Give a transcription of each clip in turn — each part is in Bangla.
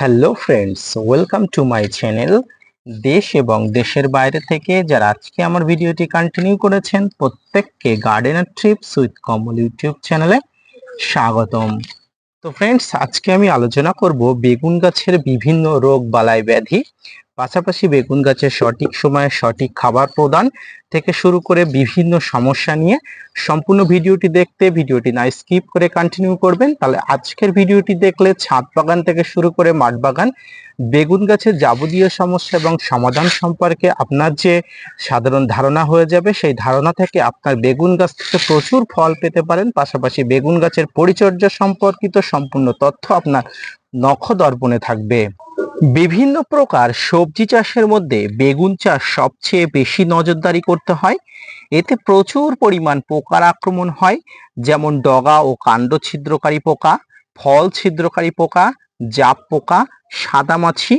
Hello friends, welcome to my channel. দেশ এবং দেশের বাইরে থেকে যারা আজকে আমার ভিডিওটি কন্টিনিউ করেছেন প্রত্যেককে gardener TRIPS with Kamal YouTube চ্যানেলে স্বাগতম। তো ফ্রেন্ডস, আজকে আমি আলোচনা করব বেগুন গাছের বিভিন্ন রোগ বালাই ব্যাধি, পাশাপাশি বেগুন গাছের সঠিক সময়ে সঠিক খাবার প্রদান থেকে শুরু করে বিভিন্ন সমস্যা নিয়ে। সম্পূর্ণ ভিডিওটি দেখতে ভিডিওটি না স্কিপ করে কন্টিনিউ করবেন, তাহলে আজকের ভিডিওটি দেখলে ছাদ বাগান থেকে শুরু করে মাঠ বাগান বেগুন গাছের যাবতীয় সমস্যা এবং সমাধান সম্পর্কে আপনার যে সাধারণ ধারণা হয়ে যাবে। সেই ধারণা থেকে আপনার বেগুন গাছ থেকে প্রচুর ফল পেতে পারেন। পাশাপাশি বেগুন গাছের পরিচর্যা সম্পর্কিত সম্পূর্ণ তথ্য আপনার নখদর্পণে থাকবে। বিভিন্ন প্রকার সবজি চাষের মধ্যে বেগুন চাষ সবচেয়ে বেশি নজরদারি করতে হয়। এতে প্রচুর পরিমাণ পোকার আক্রমণ হয়, যেমন ডগা ও কাণ্ড ছিদ্রকারী পোকা, ফল ছিদ্রকারী পোকা, জাপ পোকা, সাদামাছি,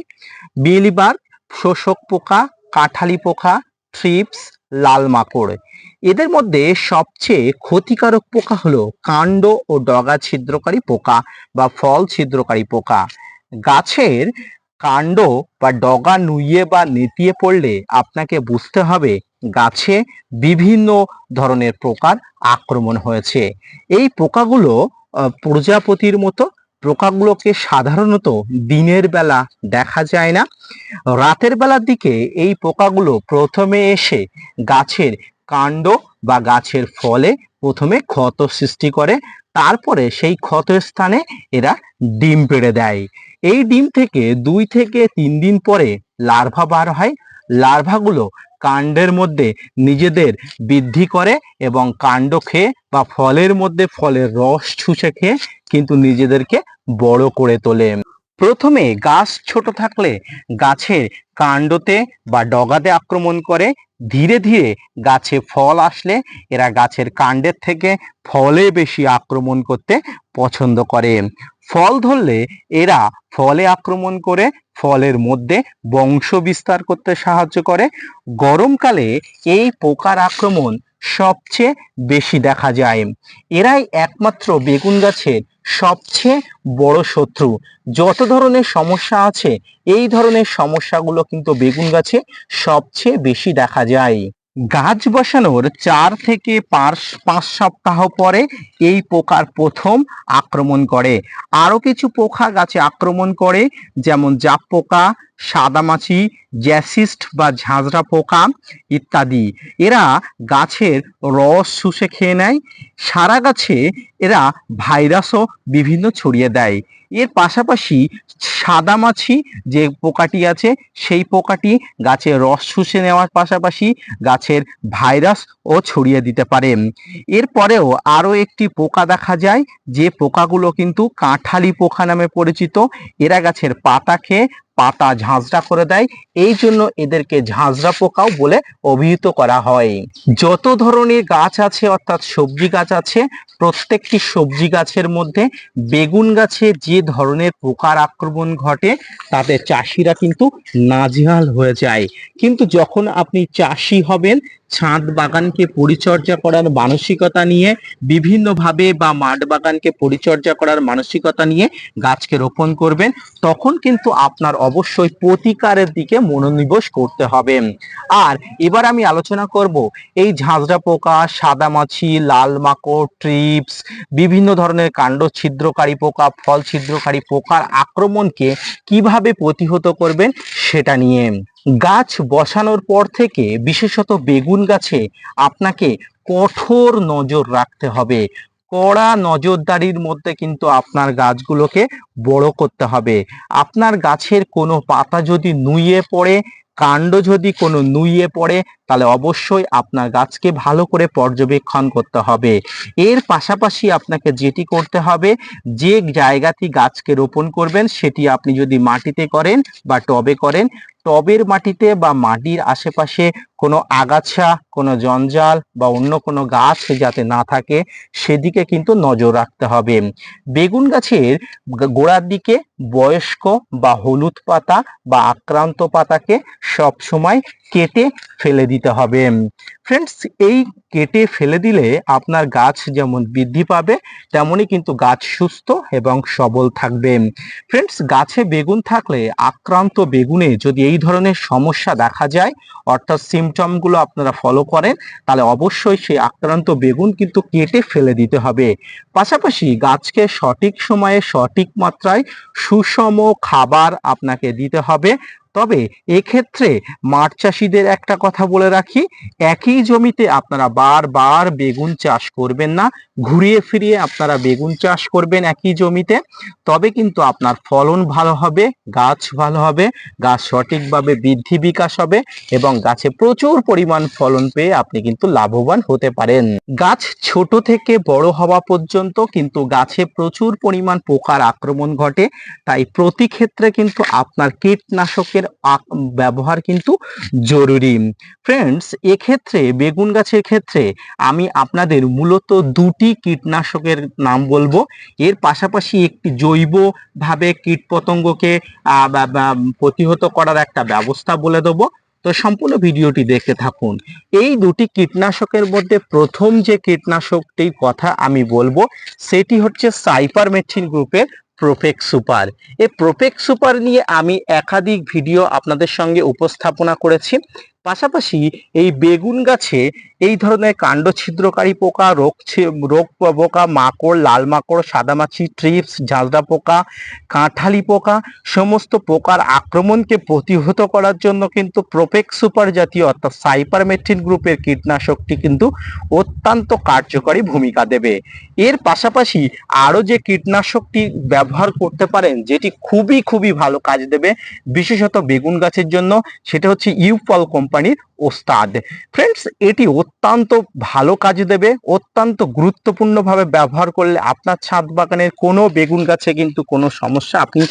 মিলিবাগ, শোষক পোকা, কাঠালি পোকা, থ্রিপস, লাল মাকড়। এদের মধ্যে সবচেয়ে ক্ষতিকারক পোকা হলো কাণ্ড ও ডগা ছিদ্রকারী পোকা বা ফল ছিদ্রকারী পোকা। গাছের কাণ্ড বা ডগা নুইয়ে বা নেতিয়ে পড়লে আপনাকে বুঝতে হবে গাছে বিভিন্ন ধরনের পোকার আক্রমণ হয়েছে। এই পোকাগুলো প্রজাপতির মতো। পোকাগুলোকে সাধারণত দিনের বেলা দেখা যায় না, রাতের বেলার দিকে এই পোকাগুলো প্রথমে এসে গাছের কাণ্ড বা গাছের ফলে প্রথমে ক্ষত সৃষ্টি করে, তারপরে সেই ক্ষত স্থানে এরা ডিম পেড়ে দেয়। এই ডিম থেকে 2 থেকে 3 দিন পরে লার্ভা বার হয়। লার্ভাগুলো কাণ্ডের মধ্যে নিজেদের বৃদ্ধি করে এবং কাণ্ড খেয়ে বা ফলের মধ্যে ফলের রস চুষে খেয়ে কিন্তু নিজেদেরকে বড় করে তোলে। প্রথমে গাছ ছোট থাকলে গাছের কাণ্ডতে বা ডগাতে আক্রমণ করে, ধীরে ধীরে গাছে ফল আসলে এরা গাছের কাণ্ডের থেকে ফলে বেশি আক্রমণ করতে পছন্দ করে। ফল ধরলে এরা ফলে আক্রমণ করে ফলের মধ্যে বংশ বিস্তার করতে সাহায্য করে। গরমকালে এই পোকার আক্রমণ সবচেয়ে বেশি দেখা যায়। এরাই একমাত্র বেগুন গাছের সবচেয়ে বড় শত্রু। যত ধরনের সমস্যা আছে এই ধরনের সমস্যাগুলো কিন্তু বেগুন গাছে সবচেয়ে বেশি দেখা যায়। গাছ বসানোর 4 থেকে 5 সপ্তাহ পরে এই পোকার প্রথম আক্রমণ করে। আরো কিছু পোকা গাছে আক্রমণ করে, যেমন জাপ পোকা, সাদামাছি, জ্যাসিস্ট বা ঝাঁঝরা পোকা ইত্যাদি। এরা গাছের রস শুষে খেয়ে নেয়। সারা গাছে এরা ভাইরাসও বিভিন্ন ছড়িয়ে দেয়। এর পাশাপাশি সাদামাছি যে পোকাটি আছে সেই পোকাটি গাছের রস শুষে নেওয়ার পাশাপাশি গাছের ভাইরাসও ছড়িয়ে দিতে পারে। এরপরেও আরো একটি পোকা দেখা যায়, যে পোকাগুলো কিন্তু কাঁঠালি পোকা নামে পরিচিত। এরা গাছের পাতা খেয়ে পাতা ঝাঁঝরা করে দেয়, এই জন্য এদেরকে ঝাঁঝরা পোকাও বলে অভিহিত করা হয়। যত ধরনের গাছ আছে অর্থাৎ সবজি গাছ আছে, প্রত্যেকটি সবজি গাছের মধ্যে বেগুন গাছে যে ধরনের পোকার আক্রমণ ঘটে তাতে চাষিরা কিন্তু নাজেহাল হয়ে যায়। কিন্তু যখন আপনি চাষি হবেন, ছাদ বাগানকে পরিচর্যা করার মানসিকতা নিয়ে, বিভিন্নভাবে বা মাঠ বাগানকে পরিচর্যা করার মানসিকতা নিয়ে গাছকে রোপণ করবেন, তখন কিন্তু আপনার অবশ্যই প্রতিকারের দিকে মনোনিবেশ করতে হবে। আর এবার আমি আলোচনা করব এই ঝাঁঝরা পোকা, সাদামাছি, লাল মাকড়, ট্রিপস, বিভিন্ন ধরনের কাণ্ড ছিদ্রকারী পোকা, ফল ছিদ্রকারী পোকার আক্রমণকে কিভাবে প্রতিহত করবেন সেটা নিয়ে। গাছ বসানোর পর থেকে বিশেষত বেগুন গাছে আপনাকে কঠোর নজর রাখতে হবে। কড়া নজরদারির মধ্যে কিন্তু আপনার গাছগুলোকে বড় করতে হবে। আপনার গাছের কোনো পাতা যদি নুয়ে পড়ে, কাণ্ড যদি কোনো নুয়ে পড়ে, তাহলে অবশ্যই আপনার গাছকে ভালো করে পর্যবেক্ষণ করতে হবে। এর পাশাপাশি আপনাকে যেটি করতে হবে, যে জায়গাতে গাছকে রোপণ করবেন সেটি আপনি যদি মাটিতে করেন বা টবে করেন, টবের মাটিতে বা মাটির আশেপাশে কোনো আগাছা, কোনো জঞ্জাল বা অন্য কোনো গাছ যাতে না থাকে সেদিকে কিন্তু নজর রাখতে হবে। বেগুন গাছের গোড়ার দিকে বয়স্ক বা হলুদ পাতা বা আক্রান্ত পাতাকে সব সময় কেটে ফেলে দিতে হবে। ফ্রেন্ডস, এই কেটে ফেলে দিলে আপনার গাছ যেমন বৃদ্ধি পাবে, তেমনই কিন্তু গাছ সুস্থ এবং সবল থাকবে। ফ্রেন্ডস, গাছে বেগুন থাকলে আক্রান্ত বেগুনে যদি এই ধরনের সমস্যা দেখা যায়, অর্থাৎ সিমটমগুলো আপনারা ফলো করেন, তাহলে অবশ্যই সেই আক্রান্ত বেগুন কিন্তু কেটে ফেলে দিতে হবে। পাশাপাশি গাছকে সঠিক সময়ে সঠিক মাত্রায় সুষম খাবার আপনাকে দিতে হবে। তবে এক্ষেত্রে মাঠ চাষিদের একটা কথা বলে রাখি, একই জমিতে আপনারা বারবার বেগুন চাষ করবেন না, ঘুরিয়ে ফিরিয়ে আপনারা বেগুন চাষ করবেন একই জমিতে। তবে কিন্তু আপনার ফলন ভালো হবে, গাছ ভালো হবে, গাছ সঠিকভাবে বৃদ্ধি বিকাশ হবে এবং গাছে প্রচুর পরিমাণ ফলন পেয়ে আপনি কিন্তু লাভবান হতে পারেন। গাছ ছোট থেকে বড় হওয়া পর্যন্ত কিন্তু গাছে প্রচুর পরিমাণ পোকার আক্রমণ ঘটে, তাই প্রতি ক্ষেত্রে কিন্তু আপনার কীটনাশকের ব্যবহার কিন্তু জরুরি। ফ্রেন্ডস, এক্ষেত্রে বেগুন গাছের ক্ষেত্রে আমি আপনাদের মূলত দুটি কীটনাশকের নাম বলবো। এর পাশাপাশি একটি জৈবভাবে কীটপতঙ্গকে প্রতিহত করার একটা ব্যবস্থা বলে দেবো। তো সম্পূর্ণ ভিডিওটি দেখতে থাকুন। এই দুটি কীটনাশকের মধ্যে প্রথম যে কীটনাশকটির কথা আমি বলবো সেটি হচ্ছে সাইপারমেথ্রিন গ্রুপের প্রোফেক্স সুপার। এই প্রোফেক্স সুপার নিয়ে আমি একাধিক ভিডিও আপনাদের সঙ্গে উপস্থাপনা করেছি। পাশাপাশি এই বেগুন গাছে এই ধরনের কাণ্ড ছিদ্রকারী পোকা, রোগ পোকা, মাকড়, লাল মাকড়, সাদামাছি, ট্রিপস, ঝাঁঝরা পোকা, কাঁঠালি পোকা, সমস্ত পোকার আক্রমণকে প্রতিহত করার জন্য কিন্তু প্রোফেক্স সুপার জাতীয় অর্থাৎ সাইপারমেথ্রিন গ্রুপের কীটনাশকটি কিন্তু অত্যন্ত কার্যকরী ভূমিকা দেবে। এর পাশাপাশি আরও যে কীটনাশকটি ব্যবহার করতে পারেন যেটি খুবই ভালো কাজ দেবে বিশেষত বেগুন গাছের জন্য, সেটা হচ্ছে ইউপল কোম্পানির ওস্তাদ। ফ্রেন্ডস, এটি অত্যন্ত ভালো কাজ দেবে, অত্যন্ত গুরুত্বপূর্ণভাবে ব্যবহার করলে আপনার ছাদ বাগানের কোনো বেগুন গাছে কিন্তু কোনো সমস্যা আপনি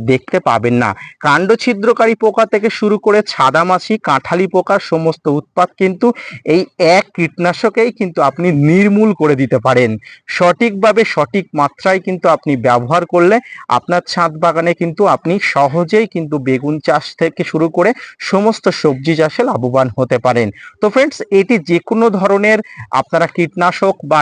দেখতে পাবেন না। কাণ্ড ছিদ্রকারী পোকা থেকে শুরু করে ছাদামাছি, কাঁঠালি পোকার সমস্ত উৎপাত কিন্তু এই এক কীটনাশকেই কিন্তু আপনি নির্মূল করে দিতে পারেন। সঠিকভাবে সঠিক মাত্রায় কিন্তু আপনি ব্যবহার করলে আপনার ছাদ বাগানে কিন্তু আপনি সহজেই কিন্তু বেগুন চাষ থেকে শুরু করে সমস্ত সবজি চাষে লাভবান হতে পারেন। তো ফ্রেন্ডস, এটি যে কোনো ধরনের আপনারা কীটনাশক বা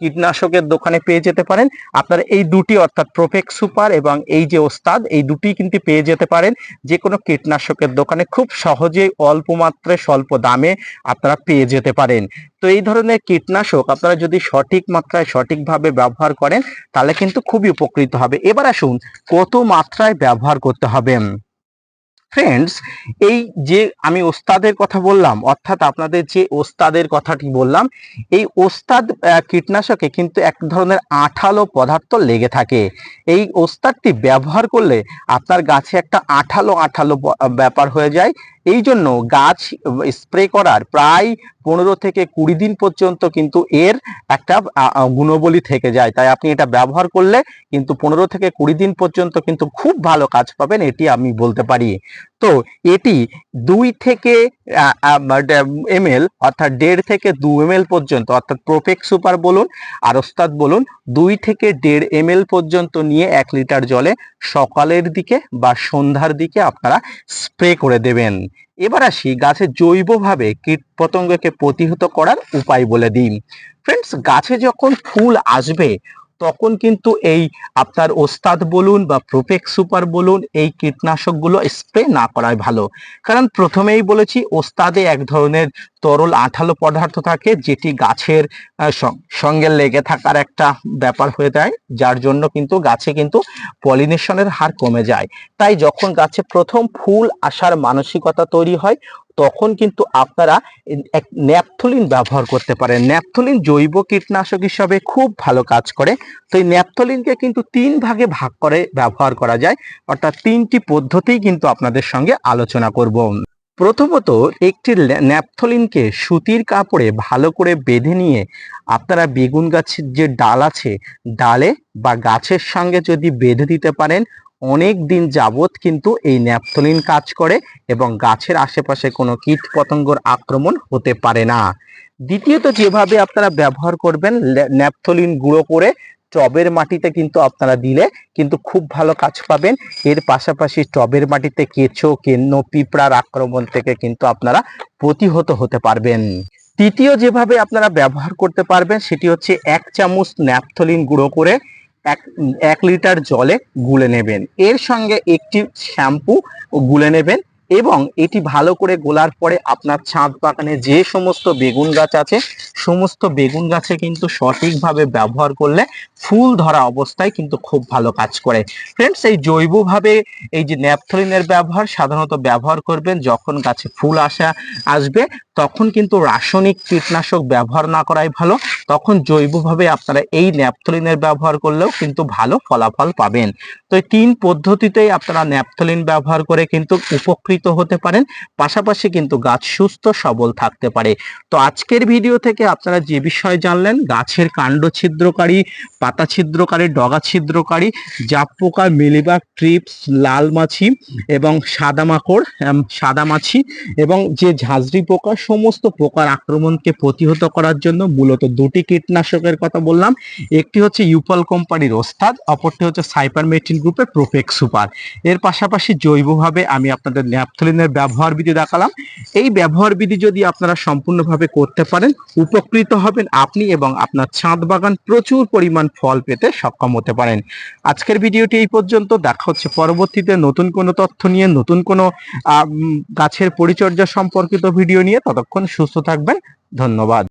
কীটনাশকের দোকানে পেয়ে যেতে পারেন। আপনারা এই দুটি অর্থাৎ প্রোফেক্স সুপার এবং এই যে ওস্তাদ, এই দুটি কিন্তু পেয়ে যেতে পারেন যে কোনো কীটনাশকের দোকানে খুব সহজেই অল্প মাত্রায় স্বল্প দামে আপনারা পেয়ে যেতে পারেন। তো এই ধরনের কীটনাশক আপনারা যদি সঠিক মাত্রায় সঠিকভাবে ব্যবহার করেন তাহলে কিন্তু খুবই উপকৃত হবে। এবার আসুন কত মাত্রায় ব্যবহার করতে হবে। ফ্রেন্ডস, এই যে আমি ওস্তাদের কথা বললাম, অর্থাৎ আপনাদের যে ওস্তাদের কথাটি বললাম, এই ওস্তাদ কীটনাশকে কিন্তু এক ধরনের আঠালো পদার্থ লেগে থাকে। এই ওস্তাদটি ব্যবহার করলে আপনার গাছে একটা আঠালো ব্যাপার হয়ে যায়। এই জন্য গাছ স্প্রে করার প্রায় 15 থেকে 20 দিন পর্যন্ত কিন্তু এর একটা গুণাবলী থেকে যায়। তাই আপনি এটা ব্যবহার করলে কিন্তু 15 থেকে 20 দিন পর্যন্ত কিন্তু খুব ভালো কাজ পাবেন, এটি আমি বলতে পারি। তো এটি 2 থেকে ml অর্থাৎ 1.5 থেকে 2 ml পর্যন্ত, অর্থাৎ প্রোফেক্স সুপার বলুন আর ওস্তাদ বলুন, 2 থেকে 1.5 ml পর্যন্ত নিয়ে 1 লিটার জলে সকালের দিকে বা সন্ধ্যার দিকে আপনারা স্প্রে করে দেবেন। এবার আসি গাছে জৈবভাবে কীটপতঙ্গকে প্রতিহত করার উপায় বলে দিই। ফ্রেন্ডস, গাছে যখন ফুল আসবে তখন কিন্তু এই আপনার ওস্তাদ বলুন বা প্রোফেক্স সুপার বলুন, এই কীটনাশকগুলো স্প্রে না করাই ভালো। কারণ প্রথমেই বলেছি ওস্তাদে এক ধরনের তরল আঠালো পদার্থ থাকে যেটি গাছের সঙ্গে লেগে থাকার একটা ব্যাপার হয়ে যায়, যার জন্য কিন্তু গাছে কিন্তু পলিনেশনের হার কমে যায়। তাই যখন গাছে প্রথম ফুল আসার মানসিকতা তৈরি হয় তখন কিন্তু আপনারা ন্যাপথলিন ব্যবহার করতে পারেন। ন্যাপথলিন জৈব কীটনাশক হিসাবে খুব ভালো কাজ করে। তো এই ন্যাপথলিনকে কিন্তু 3 ভাগে ভাগ করে ব্যবহার করা যায়, অর্থাৎ 3টি পদ্ধতি কিন্তু আপনাদের সঙ্গে আলোচনা করব। প্রথমত, একটি ন্যাপথলিনকে সুতির কাপড়ে ভালো করে বেঁধে নিয়ে আপনারা বেগুন গাছের যে ডাল আছে, ডালে বা গাছের সঙ্গে যদি বেঁধে দিতে পারেন, অনেক দিন যাবত কিন্তু এই ন্যাপথলিন কাজ করে এবং গাছের আশেপাশে কোনো কীট পতঙ্গর আক্রমণ হতে পারে না। দ্বিতীয়ত, যেভাবে আপনারা ব্যবহার করবেন, ন্যাপথলিন গুঁড়ো করে টবের মাটিতে কিন্তু আপনারা দিলে কিন্তু খুব ভালো কাজ পাবেন। এর পাশাপাশি টবের মাটিতে কেঁচো, কেন্ন, পিঁপড়ার আক্রমণ থেকে কিন্তু আপনারা প্রতিহত হতে পারবেন। তৃতীয় যেভাবে আপনারা ব্যবহার করতে পারবেন সেটি হচ্ছে 1 চামচ ন্যাপথলিন গুঁড়ো করে 1 লিটার জলে গুলে নেবেন। এর সঙ্গে একটি শ্যাম্পু গুলে নেবেন এবং এটি ভালো করে গোলার পরে আপনার ছাদ বাগানে যে সমস্ত বেগুন গাছ আছে সমস্ত বেগুন গাছে কিন্তু সঠিকভাবে ব্যবহার করলে ফুল ধরা অবস্থায় কিন্তু খুব ভালো কাজ করে। ফ্রেন্ডস, এই জৈবভাবে এই যে ন্যাপথলিনের ব্যবহার সাধারণত ব্যবহার করবেন যখন গাছে ফুল আসবে, তখন কিন্তু রাসায়নিক কীটনাশক ব্যবহার না করাই ভালো। তখন জৈবভাবে আপনারা এই ন্যাপথলিনের ব্যবহার করলেও কিন্তু ভালো ফলাফল পাবেন। তো এই 3 পদ্ধতিতেই আপনারা ন্যাপথলিন ব্যবহার করে কিন্তু উপকৃত হতে পারেন, পাশাপাশি কিন্তু গাছ সুস্থ সবল থাকতে পারে। তো আজকের ভিডিও থেকে আপনারা যে বিষয় জানলেন, গাছের কাণ্ড ছিদ্রকারী, পাতা ছিদ্রকারী, ডগা ছিদ্রকারী, জাপ পোকা, মিলিবাগ, ট্রিপস, লাল মাছি এবং সাদা মাকড়, সাদা মাছি এবং যে ঝাঁঝরি পোকা, সমস্ত পোকার আক্রমণকে প্রতিহত করার জন্য মূলত 2টি কীটনাশকের কথা বললাম। একটি হচ্ছে ইউপল কোম্পানির ওস্তাদ, অপরটি হচ্ছে সাইপারমেথ্রিন গ্রুপের প্রোফেক্স সুপার। এর পাশাপাশি জৈবভাবে আমি আপনাদের ন্যাপথলিনের ব্যবহার বিধি দেখালাম। এই ব্যবহার বিধি যদি আপনারা সম্পূর্ণভাবে করতে পারেন, উপকৃত হবেন আপনি এবং আপনার ছাদ বাগান প্রচুর পরিমাণ ফল পেতে সক্ষম হতে পারেন। আজকের ভিডিওটি এই পর্যন্ত। দেখা হচ্ছে পরবর্তীতে নতুন কোনো তথ্য নিয়ে, নতুন কোনো গাছের পরিচর্যা সম্পর্কিত ভিডিও নিয়ে। ততক্ষণ সুস্থ থাকবেন। ধন্যবাদ।